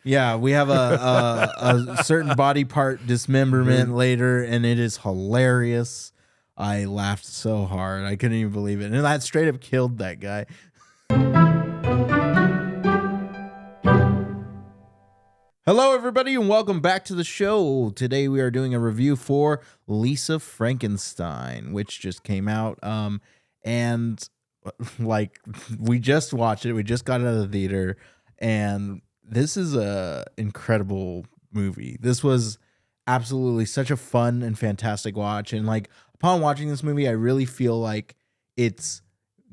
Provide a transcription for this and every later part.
Yeah, we have a certain body part dismemberment later, and it is hilarious. I laughed so hard. I couldn't even believe it. And that straight up killed that guy. Hello, everybody, and welcome back to the show. Today we are doing a review for Lisa Frankenstein, which just came out. And like we just watched it. We just got it out of the theater, and this is a incredible movie. This was absolutely such a fun and fantastic watch. And like upon watching this movie, I really feel like it's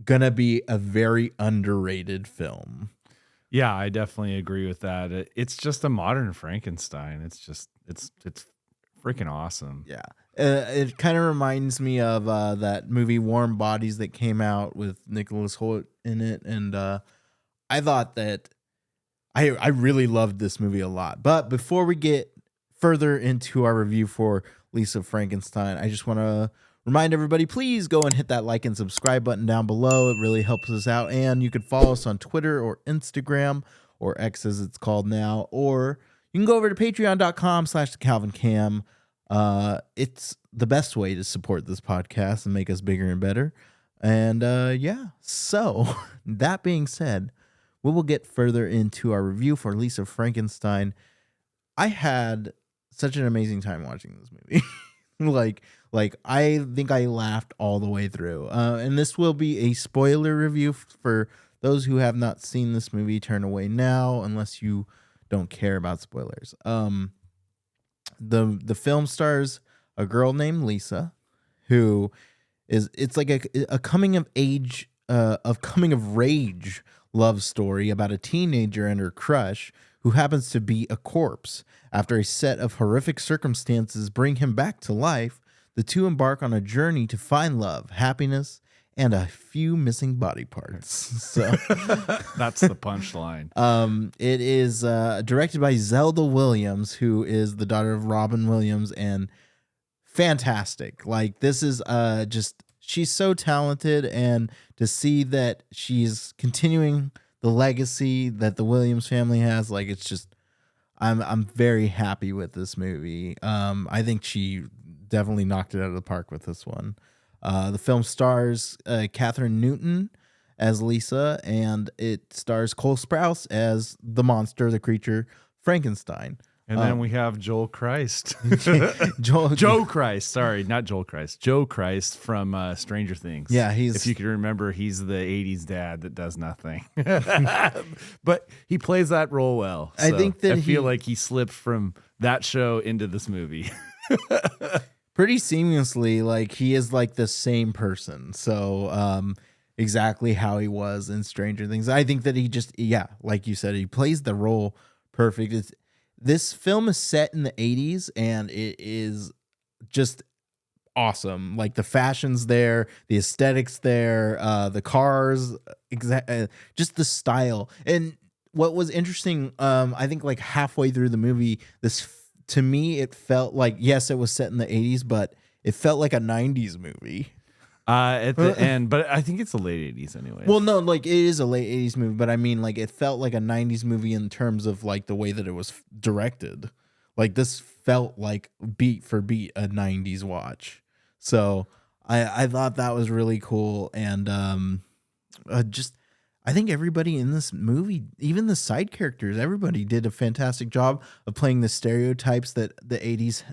gonna be a very underrated film. Yeah, I definitely agree with that. It's just a modern Frankenstein. It's freaking awesome. Yeah. It kind of reminds me of that movie Warm Bodies that came out with Nicholas Hoult in it. And I thought that I really loved this movie a lot. But before we get further into our review for Lisa Frankenstein, I just want to remind everybody, please go and hit that like and subscribe button down below. It really helps us out. And you can follow us on Twitter or Instagram, or X as it's called now. Or you can go over to patreon.com/CalvinCam. It's the best way to support this podcast and make us bigger and better. And yeah, so that being said, we will get further into our review for Lisa Frankenstein. I had such an amazing time watching this movie. like I think I laughed all the way through. And this will be a spoiler review for those who have not seen this movie. Turn away now unless you don't care about spoilers. The film stars a girl named Lisa, who it's like a coming of rage love story about a teenager and her crush who happens to be a corpse. After a set of horrific circumstances bring him back to life, the two embark on a journey to find love, happiness, and a few missing body parts. So that's the punchline. It is directed by Zelda Williams, who is the daughter of Robin Williams, and fantastic. Like, this is just, she's so talented, and to see that she's continuing the legacy that the Williams family has, like, it's just, I'm very happy with this movie. I think she definitely knocked it out of the park with this one. The film stars Catherine Newton as Lisa, and it stars Cole Sprouse as the monster, the creature, Frankenstein. And then we have Joe Christ. Joe Christ. Sorry, not Joel Christ. Joe Christ from Stranger Things. Yeah, if you can remember, he's the 80s dad that does nothing. But he plays that role well. So I think that I feel like he slipped from that show into this movie. Pretty seamlessly. Like, he is like the same person. So exactly how he was in Stranger Things. I think that he just, yeah, like you said, he plays the role perfect. This film is set in the 80s, and it is just awesome. Like, the fashion's there, the aesthetics there, the cars, just the style. And what was interesting, I think like halfway through the movie, to me, it felt like, yes, it was set in the 80s, but it felt like a 90s movie. At the end, but I think it's the late 80s anyway. Well, no, like, it is a late 80s movie, but I mean, like, it felt like a 90s movie in terms of like the way that it was directed. Like, this felt like beat for beat a 90s watch. So I thought that was really cool. And I think everybody in this movie, even the side characters, everybody did a fantastic job of playing the stereotypes that the 80s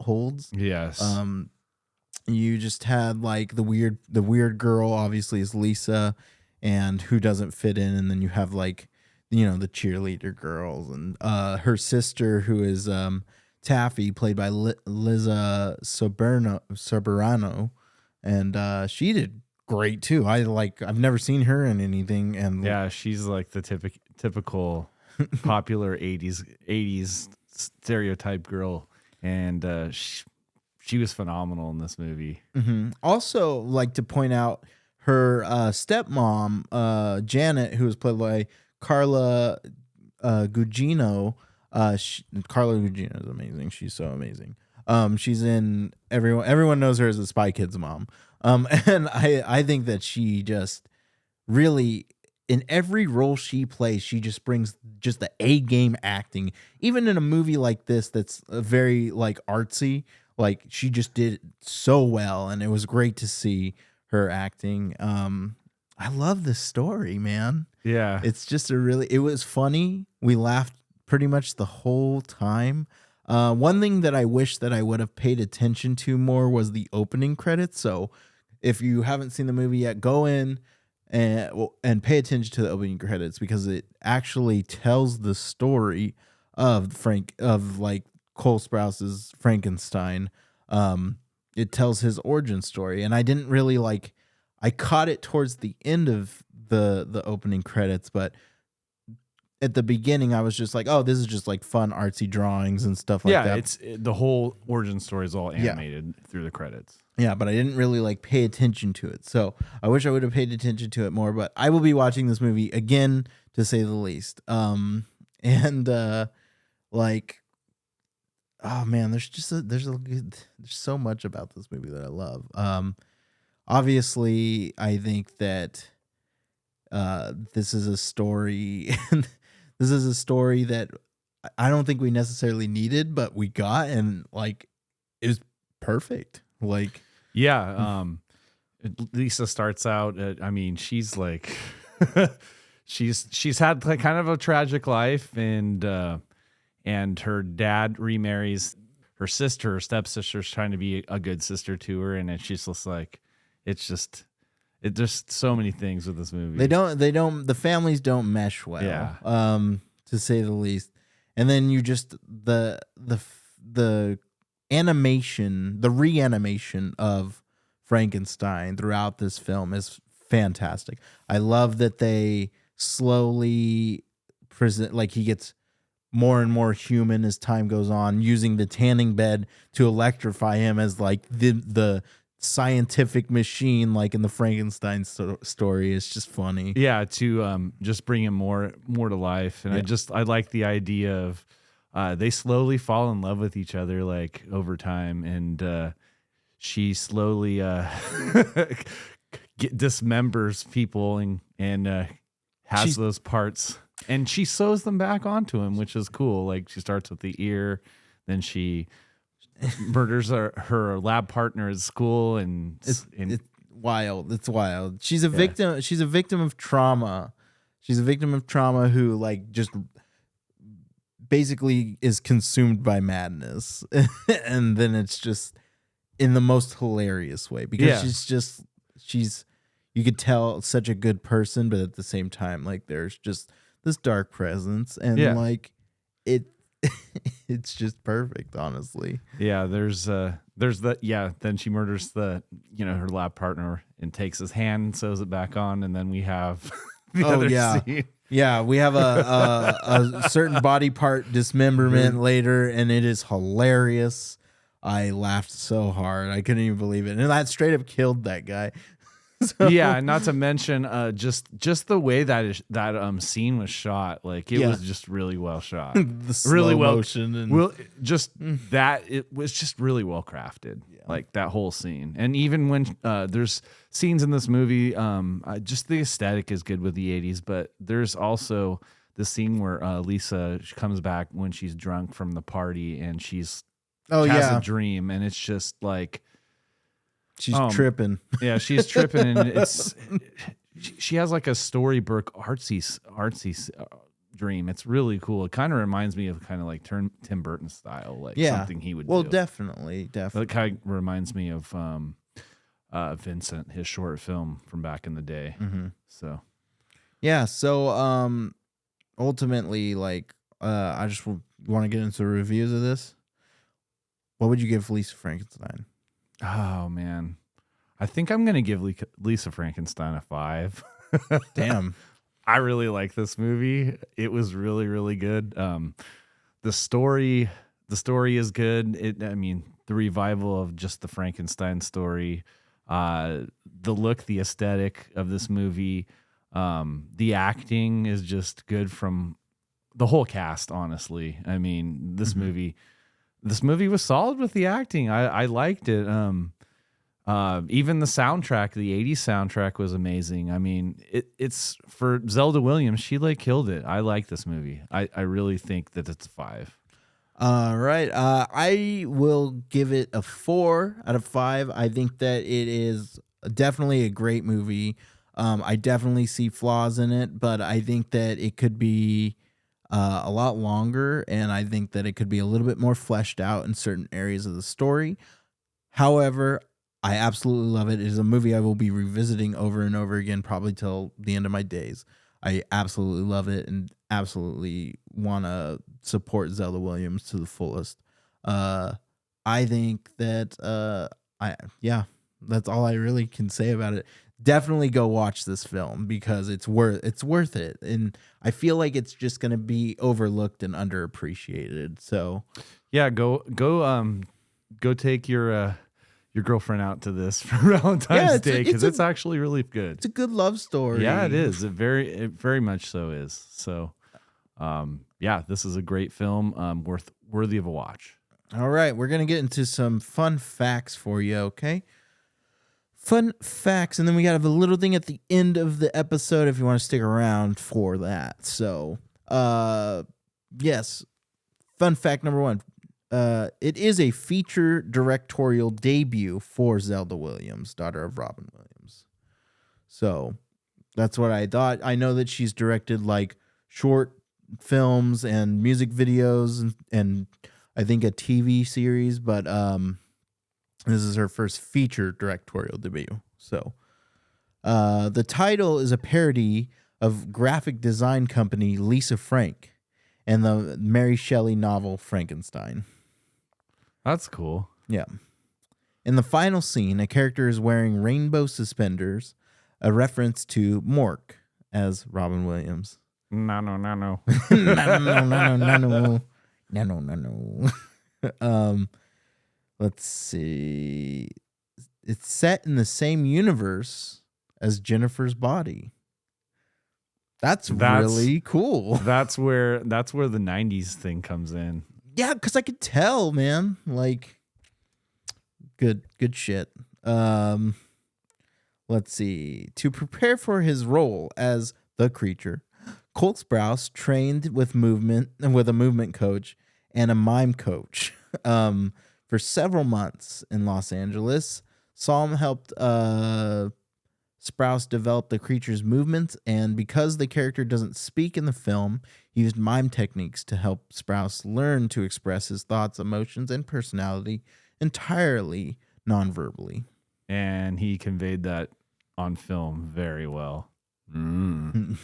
holds. Yes. You just had like the weird girl, obviously, is Lisa, and who doesn't fit in, and then you have like, you know, the cheerleader girls, and her sister, who is Taffy, played by Lisa Soberano, and she did great too. I've never seen her in anything, and yeah, she's like the typical popular 80s stereotype girl, and she was phenomenal in this movie. Mm-hmm. Also, like to point out her stepmom, Janet, who was played by Carla Gugino. Carla Gugino is amazing. She's so amazing. She's in everyone knows her as the Spy Kids mom. And I think that she just really in every role she plays, she just brings just the A game acting. Even in a movie like this, that's very like artsy, like she just did it so well, and it was great to see her acting. I love this story, man. Yeah. It's just it was funny. We laughed pretty much the whole time. One thing that I wish that I would have paid attention to more was the opening credits. So if you haven't seen the movie yet, go in and pay attention to the opening credits, because it actually tells the story of like Cole Sprouse's Frankenstein. It tells his origin story, and I didn't really like. I caught it towards the end of the opening credits, but at the beginning I was just like, oh, this is just like fun artsy drawings and stuff like that. The whole origin story is all animated through the credits. Yeah, but I didn't really like pay attention to it. So I wish I would have paid attention to it more, but I will be watching this movie again, to say the least. Like, oh man, there's so much about this movie that I love. Obviously I think that this is a story this is a story that I don't think we necessarily needed, but we got, and like it was perfect. Like, yeah, Lisa starts out. I mean, she's like, she's had like kind of a tragic life, and her dad remarries her sister. Her stepsister's trying to be a good sister to her, and she's just like, there's so many things with this movie. The families don't mesh well. Yeah. To say the least. And then you just the animation, the reanimation of Frankenstein throughout this film is fantastic. I love that they slowly present, like, he gets more and more human as time goes on, using the tanning bed to electrify him as like the scientific machine, like in the Frankenstein story. It's just funny. Yeah, to just bring him more to life. And I like the idea of they slowly fall in love with each other, like, over time, and she slowly dismembers people and has those parts, and she sews them back onto him, which is cool. Like, she starts with the ear, then she murders her lab partner at school, and it's wild. It's wild. She's a victim. She's a victim of trauma. She's a victim of trauma who, like, just basically is consumed by madness. And then it's just in the most hilarious way, because she's you could tell such a good person, but at the same time, like, there's just this dark presence, and like it's just perfect, honestly. Yeah, there's then she murders her lab partner and takes his hand and sews it back on, and then we have the other scene. Yeah, we have a certain body part dismemberment later, and it is hilarious. I laughed so hard. I couldn't even believe it. And that straight up killed that guy. So. Yeah, and not to mention just the way that scene was shot, like, it was just really well shot. The slow motion and it was just really well crafted. Yeah. Like, that whole scene. And even when there's scenes in this movie, just the aesthetic is good with the 80s, but there's also the scene where Lisa comes back when she's drunk from the party, and she has a dream, and it's just like, she's tripping. Yeah, she's tripping, and she has like a storybook artsy dream. It's really cool. It kind of reminds me of kind of like Tim Burton style, like something he would do. Well, definitely. It kind of reminds me of Vincent, his short film from back in the day. Mm-hmm. So, yeah. So, ultimately, like, I just want to get into reviews of this. What would you give Lisa Frankenstein? Oh, man. I think I'm going to give Lisa Frankenstein a 5. Damn. I really like this movie. It was really, really good. The story is good. The revival of just the Frankenstein story, the look, the aesthetic of this movie, the acting is just good from the whole cast, honestly. I mean, this movie was solid with the acting. I liked it. Even the soundtrack, the 80s soundtrack was amazing. I mean, it's for Zelda Williams. She killed it. I like this movie. I really think that it's a 5. All right. I will give it a 4 out of 5. I think that it is definitely a great movie. I definitely see flaws in it, but I think that it could be a lot longer, and I think that it could be a little bit more fleshed out in certain areas of the story. However, I absolutely love it. It is a movie I will be revisiting over and over again, probably till the end of my days. I absolutely love it and absolutely want to support Zelda Williams to the fullest. I think that that's all I really can say about it. Definitely go watch this film because it's worth it, and I feel like it's just going to be overlooked and underappreciated. So, yeah, go take your girlfriend out to this for Valentine's Day because it's actually really good. It's a good love story. Yeah, it is. It very much so is. So, yeah, this is a great film. Worthy of a watch. All right, we're gonna get into some fun facts for you. Okay. Fun facts, and then we got a little thing at the end of the episode if you want to stick around for that. So, yes, fun fact number 1. It is a feature directorial debut for Zelda Williams, daughter of Robin Williams. So, that's what I thought. I know that she's directed short films and music videos and I think a TV series, but this is her first feature directorial debut. So, the title is a parody of graphic design company Lisa Frank and the Mary Shelley novel Frankenstein. That's cool. Yeah. In the final scene, a character is wearing rainbow suspenders, a reference to Mork as Robin Williams. No. No. Let's see. It's set in the same universe as Jennifer's Body. That's really cool. That's where the 90s thing comes in. Yeah, because I could tell, man. Good shit. Let's see. To prepare for his role as the creature, Colt Sprouse trained with a movement coach and a mime coach for several months in Los Angeles. Salm helped Sprouse develop the creature's movements, and because the character doesn't speak in the film, he used mime techniques to help Sprouse learn to express his thoughts, emotions, and personality entirely non-verbally. And he conveyed that on film very well. Cole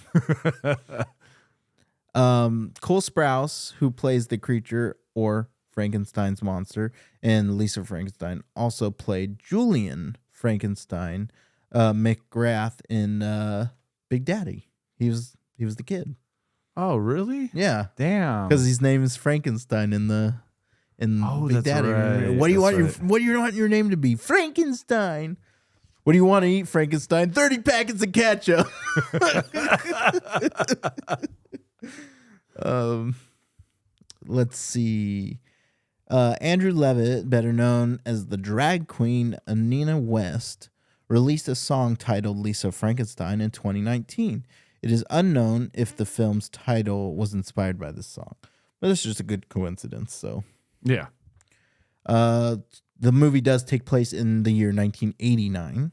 Sprouse, who plays the creature or Frankenstein's monster, and Lisa Frankenstein also played Julian Frankenstein McGrath in Big Daddy. He was the kid. Oh, really? Yeah. Damn. Because his name is Frankenstein in Big Daddy. Right. What do you want your name to be? Frankenstein. What do you want to eat, Frankenstein? 30 packets of ketchup. Let's see. Andrew Levitt, better known as the drag queen Anina West, released a song titled Lisa Frankenstein in 2019. It is unknown if the film's title was inspired by this song, but it's just a good coincidence. So, yeah. The movie does take place in the year 1989.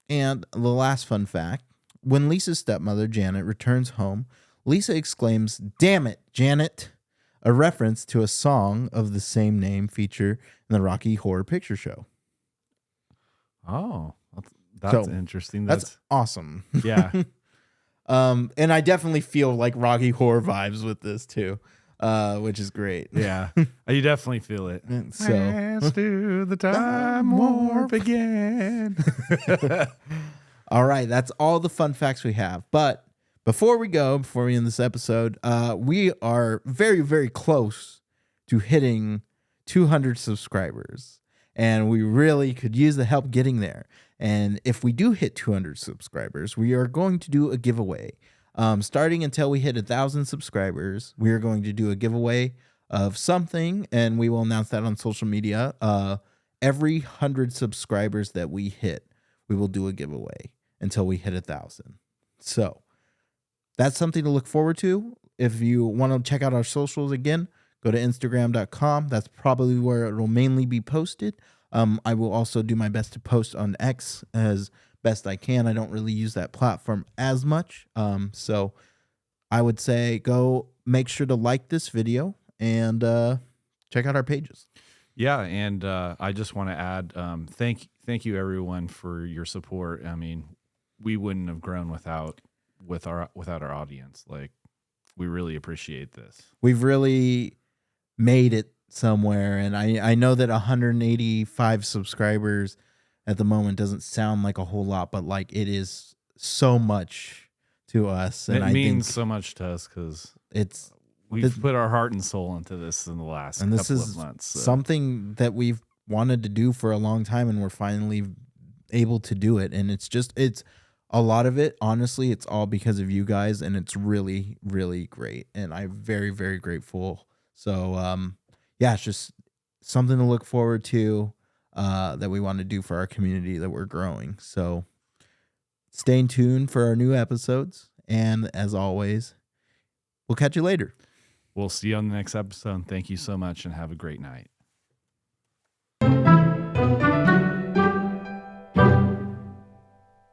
And the last fun fact, when Lisa's stepmother, Janet, returns home, Lisa exclaims, "Damn it, Janet," a reference to a song of the same name featured in the Rocky Horror Picture Show. Oh, that's interesting. That's awesome. Yeah. And I definitely feel like Rocky Horror vibes with this too, which is great. Yeah. You definitely feel it. So, let's do the time warp again. All right. That's all the fun facts we have. But before we end this episode, we are very, very close to hitting 200 subscribers. And we really could use the help getting there. And if we do hit 200 subscribers, we are going to do a giveaway. Starting until we hit 1,000 subscribers, we are going to do a giveaway of something, and we will announce that on social media. every 100 subscribers that we hit, we will do a giveaway until we hit 1,000. So that's something to look forward to. If you want to check out our socials again, go to Instagram.com. That's probably where it will mainly be posted. I will also do my best to post on X as best I can. I don't really use that platform as much. So I would say go make sure to like this video and check out our pages. Yeah, and I just want to add, thank you everyone for your support. I mean, we wouldn't have grown without our audience. Like, we really appreciate this. We've really made it somewhere, and I know that 185 subscribers at the moment doesn't sound like a whole lot, but like it is so much to us, and It I means think so much to us because it's we've put our heart and soul into this in the last and this couple is of months. So. something that we've wanted to do for a long time, and we're finally able to do it. And it's a lot of it, honestly, it's all because of you guys, and it's really, really great. And I'm very, very grateful. So, yeah, it's just something to look forward to that we want to do for our community that we're growing. So stay tuned for our new episodes. And as always, we'll catch you later. We'll see you on the next episode. Thank you so much and have a great night.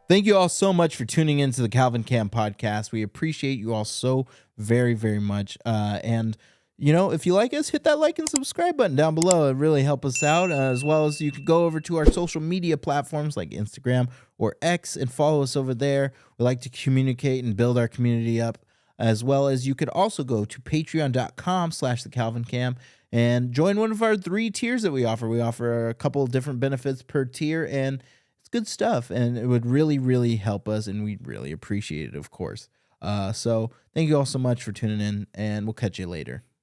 Thank you all so much for tuning into the Calvin Cam podcast. We appreciate you all so very, very much. And, you know, if you like us, hit that like and subscribe button down below. It really helps us out. As well as you can go over to our social media platforms like Instagram or X and follow us over there. We like to communicate and build our community up. As well as you could also go to patreon.com/thecalvincam and join one of our 3 tiers that we offer. We offer a couple of different benefits per tier, and it's good stuff, and it would really, really help us, and we'd really appreciate it, of course. So thank you all so much for tuning in, and we'll catch you later.